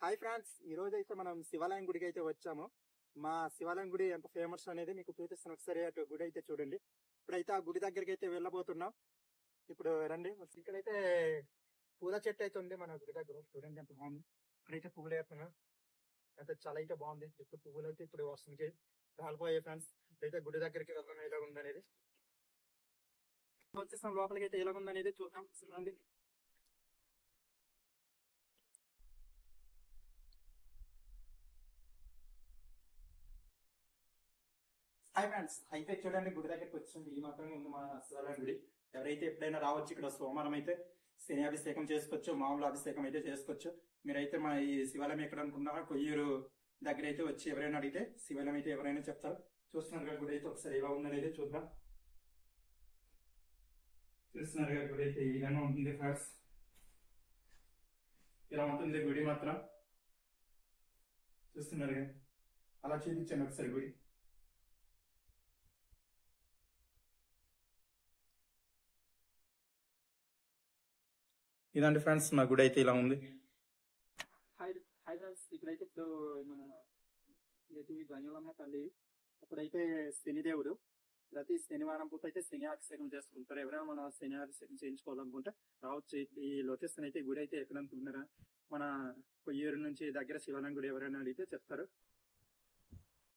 Hi friends, ఈ రోజు అయితే మనం శివాలయం గుడికి అయితే వచ్చాము. మా శివాలయం గుడి ఎంత ఫేమస్ అనేది మీకు చూపిస్తాను. ఒకసారి అటు గుడి అయితే చూడండి. ఇప్పుడైతే ఆ గుడి దగ్గరికి అయితే వెళ్ళబోతున్నాం. ఇప్పుడు రండి. ఇక్కడైతే పూల చెట్టు అయితే ఉంది మన గుడి దగ్గర. చూడండి ఎంత బాగుంది. ఇక్కడైతే పువ్వులు వేస్తున్నా. అయితే చాలా అయితే బాగుంది. ఇప్పుడు పువ్వులు అయితే ఇప్పుడు వస్తుంది రాలిపోయాయి ఫ్రెండ్స్. ఇప్పుడైతే గుడి దగ్గరికి వెళ్తాం ఎలా ఉందనేది. వచ్చేస్తాం లోపలికి అయితే ఎలా ఉందనేది చూద్దాం. రండి. హాయ్ ఫ్రెండ్స్, అయితే చూడండి గుడి దగ్గరికి వచ్చింది. ఈ మాత్రమే ఉంది మా శివాలయం గుడి. ఎవరైతే ఎప్పుడైనా రావచ్చు. ఇక్కడ సోమవారం అయితే శని అభిషేకం చేసుకోవచ్చు, మామూలు అభిషేకం అయితే చేసుకోవచ్చు. మీరైతే మా ఈ శివాలయం ఎక్కడ అనుకున్నారో కొయ్యూరు దగ్గర అయితే వచ్చి ఎవరైనా అడిగితే శివాలయం అయితే ఎవరైనా చెప్తారు. చూస్తున్నారు కదా గుడి అయితే ఒకసారి ఎలా ఉందనేది చూద్దాం. చూస్తున్నారు కదా గుడి అయితే ఇలా ఉంటుంది ఫ్రెండ్స్. ఇలా ఉంటుంది గుడి మాత్రం. చూస్తున్నారు కదా, అలా చూపించండి ఒకసారి గుడి. ఇదండి ఫ్రెండ్స్, మా గుడి అయితే ఇలా ఉంది. హాయ్ హాయ్ ఫ్రెండ్స్, ఇక్కడైతే ఇప్పుడు మన ధన్యవాదం తల్లి. ఇప్పుడైతే శనిదేవుడు ప్రతి శనివారం పూట అయితే శని అభిషేకం చేసుకుంటారు. ఎవరైనా మన శని అభిషేకం చేయించుకోవాలనుకుంటే రావచ్చు. ఈ లొకేషన్ అయితే గుడి అయితే ఎక్కడ అనుకుంటున్నారా, మన కొయ్యూరు నుంచి దగ్గర శివాలయం గుడి ఎవరైనా అడిగితే చెప్తారు.